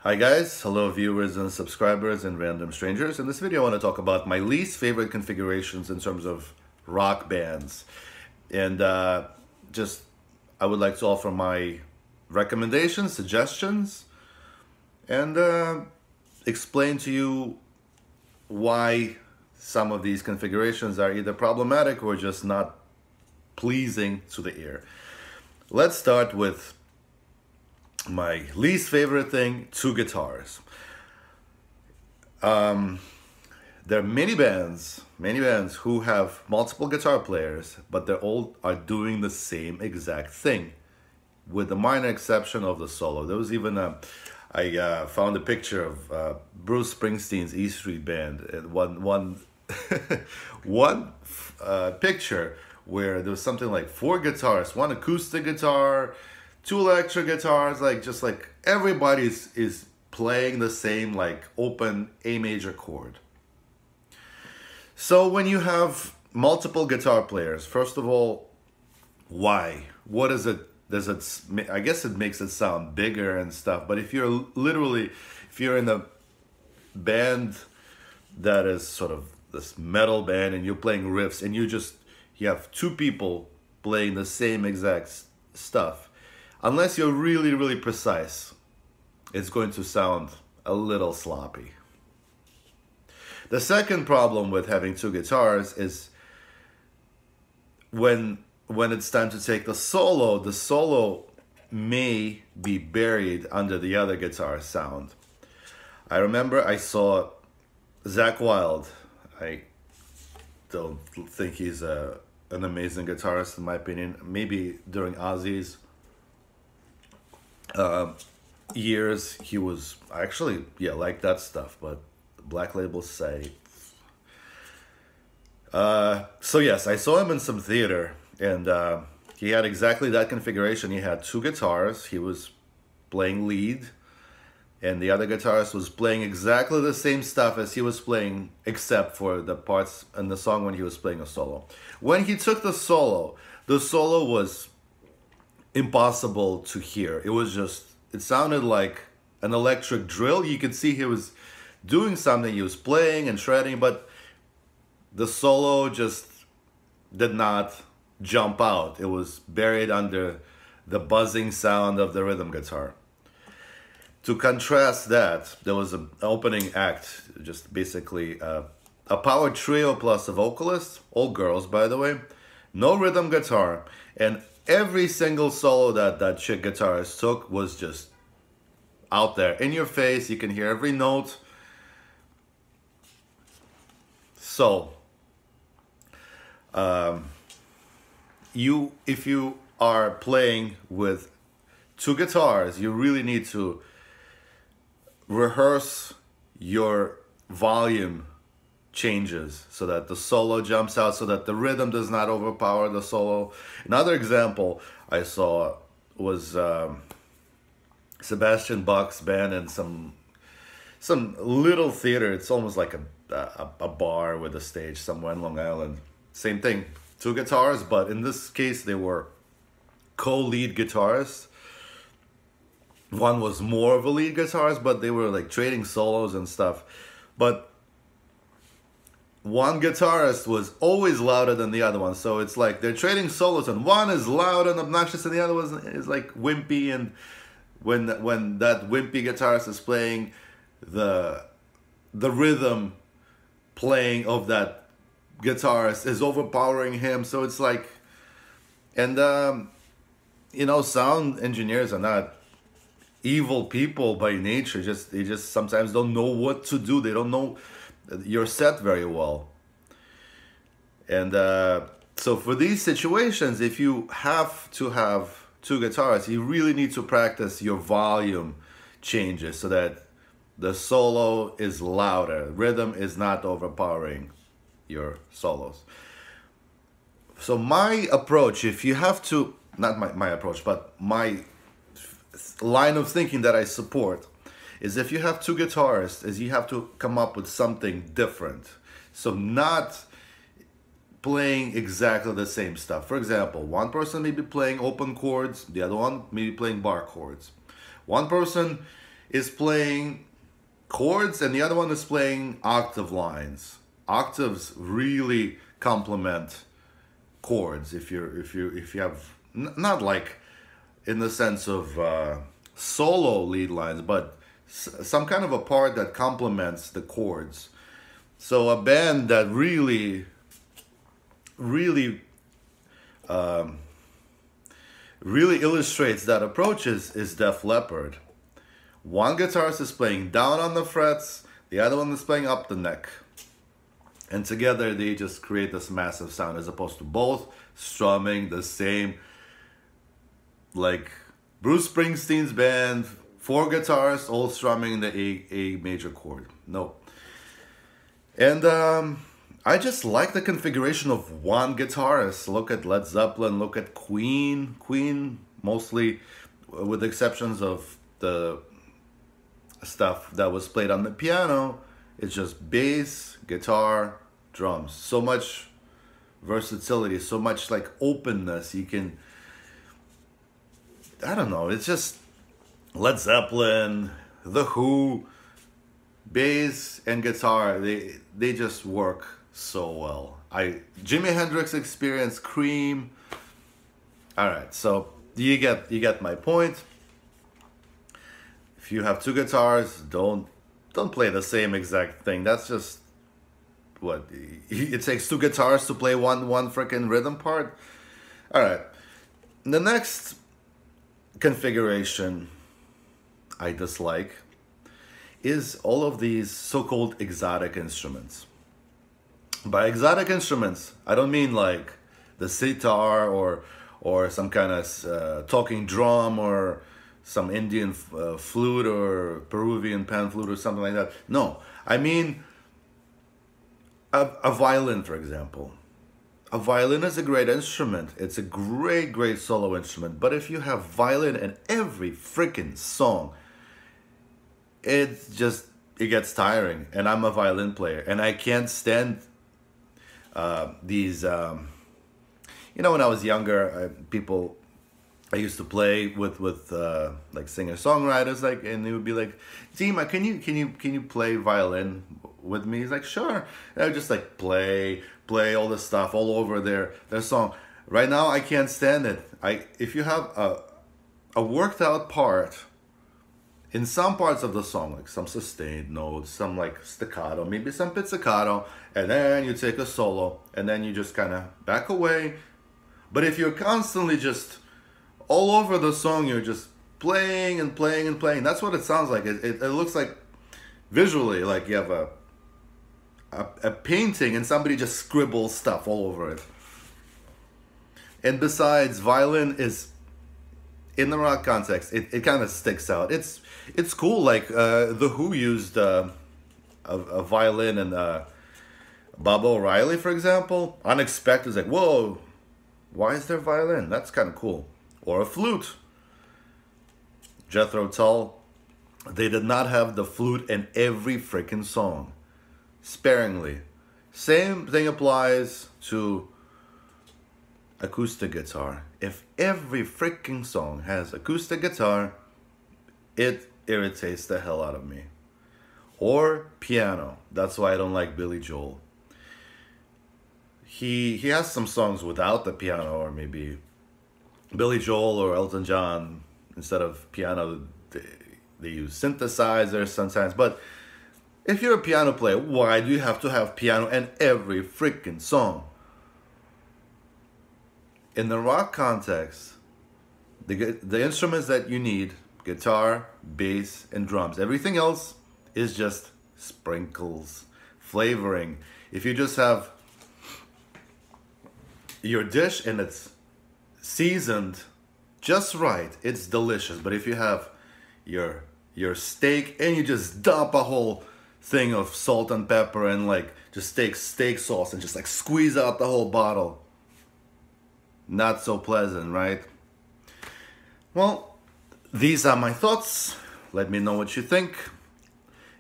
Hi guys, hello viewers and subscribers and random strangers. In this video I want to talk about my least favorite configurations in terms of rock bands. And just I would like to offer my recommendations, suggestions, and explain to you why some of these configurations are either problematic or just not pleasing to the ear. Let's start with my least favorite thing, two guitars. There are many bands who have multiple guitar players, but they all are doing the same exact thing, with the minor exception of the solo. There was even I found a picture of Bruce Springsteen's E Street Band, and one picture where there was something like 4 guitars, 1 acoustic guitar, 2 electric guitars, just like everybody is playing the same like open A major chord. So when you have multiple guitar players, first of all, why? What is it? I guess it makes it sound bigger and stuff, but if you're in a band that is sort of this metal band and you're playing riffs and you have 2 people playing the same exact stuff, unless you're really precise, it's going to sound a little sloppy. The second problem with having 2 guitars is when it's time to take the solo may be buried under the other guitar sound. I remember I saw Zakk Wylde. I don't think he's an amazing guitarist in my opinion. Maybe during Ozzy's years he was actually like that stuff, but Black Label say. So yes, I saw him in some theater, and he had exactly that configuration. He had 2 guitars. He was playing lead, and the other guitarist was playing exactly the same stuff as he was playing, except for the parts in the song when he was playing a solo. When he took the solo was impossible to hear. It sounded like an electric drill. You could see he was doing something, he was playing and shredding, but the solo just did not jump out. It was buried under the buzzing sound of the rhythm guitar. To contrast that, there was an opening act, just basically a power trio plus a vocalist, all girls by the way, no rhythm guitar, and every single solo that chick guitarist took was just out there, in your face. You can hear every note. So, if you are playing with 2 guitars, you really need to rehearse your volume changes so that the solo jumps out, so that the rhythm does not overpower the solo. Another example I saw was Sebastian Bach's band in some little theater. It's almost like a bar with a stage somewhere in Long Island. Same thing, 2 guitars, but in this case they were co-lead guitarists. One was more of a lead guitarist, but they were like trading solos and stuff. But one guitarist was always louder than the other one. So it's like they're trading solos and one is loud and obnoxious and the other one is like wimpy. And when that wimpy guitarist is playing, the rhythm playing of that guitarist is overpowering him. So it's like, and sound engineers are not evil people by nature. They just sometimes don't know what to do. They don't know your set very well. And so for these situations, if you have to have 2 guitars, you really need to practice your volume changes so that the solo is louder, rhythm is not overpowering your solos. So my approach, if you have to, not my approach, but my line of thinking that I support, is if you have 2 guitarists, is you have to come up with something different. So not playing exactly the same stuff. For example, one person may be playing open chords, the other one may be playing bar chords. One person is playing chords and the other one is playing octave lines. Octaves really complement chords if you have not like in the sense of solo lead lines, but some kind of a part that complements the chords. So a band that really illustrates that approach is Def Leppard. One guitarist is playing down on the frets, the other one is playing up the neck. And together they just create this massive sound, as opposed to both strumming the same, like Bruce Springsteen's band, 4 guitarists all strumming the A major chord. No. And I just like the configuration of one guitarist. Look at Led Zeppelin, look at Queen. Queen, mostly with the exceptions of the stuff that was played on the piano, it's just bass, guitar, drums. So much versatility, so much like openness. You can, I don't know, it's just Led Zeppelin, The Who, bass and guitar, they just work so well. Jimi Hendrix Experience, Cream. All right, so you get my point. If you have 2 guitars, don't play the same exact thing. That's just what it takes 2 guitars to play one freaking rhythm part. All right, the next configuration I dislike is all of these so-called exotic instruments. By exotic instruments, I don't mean like the sitar or some kind of talking drum or some Indian flute or Peruvian pan flute or something like that. No, I mean a violin, for example. A violin is a great instrument. It's a great solo instrument. But if you have violin in every freaking song, it gets tiring. And I'm a violin player, and I can't stand these. You know, when I was younger, I used to play with like singer-songwriters, like, and they would be like, "Dima, can you play violin with me?" He's like, "Sure." And I would just like play all the stuff all over their song. Right now, I can't stand it. If you have a worked out part in some parts of the song, like some sustained notes, some like staccato, maybe some pizzicato, and then you take a solo, and then you just kind of back away. But if you're constantly just all over the song, you're just playing and playing and playing. That's what it sounds like. It looks like visually like you have a painting and somebody just scribbles stuff all over it. And besides, violin is, in the rock context, it kind of sticks out. It's cool. Like The Who used a violin, and Bob O'Reilly, for example, unexpected. It's like, whoa, why is there violin? That's kind of cool. Or a flute. Jethro Tull, they did not have the flute in every freaking song. Sparingly. Same thing applies to acoustic guitar. If every freaking song has acoustic guitar, it irritates the hell out of me. Or piano. That's why I don't like Billy Joel. He has some songs without the piano, or maybe Billy Joel or Elton John, instead of piano, they use synthesizers sometimes. But if you're a piano player, why do you have to have piano in every freaking song? In the rock context, the instruments that you need, guitar, bass, and drums. Everything else is just sprinkles, flavoring. If you just have your dish and it's seasoned just right, it's delicious. But if you have your steak and you just dump a whole thing of salt and pepper and like just take steak sauce and just like squeeze out the whole bottle, not so pleasant, right? Well, these are my thoughts. Let me know what you think.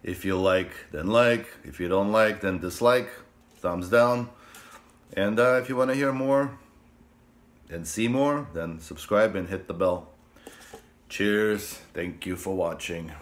If you like, then like. If you don't like, then dislike. Thumbs down. And if you want to hear more and see more, then subscribe and hit the bell. Cheers. Thank you for watching.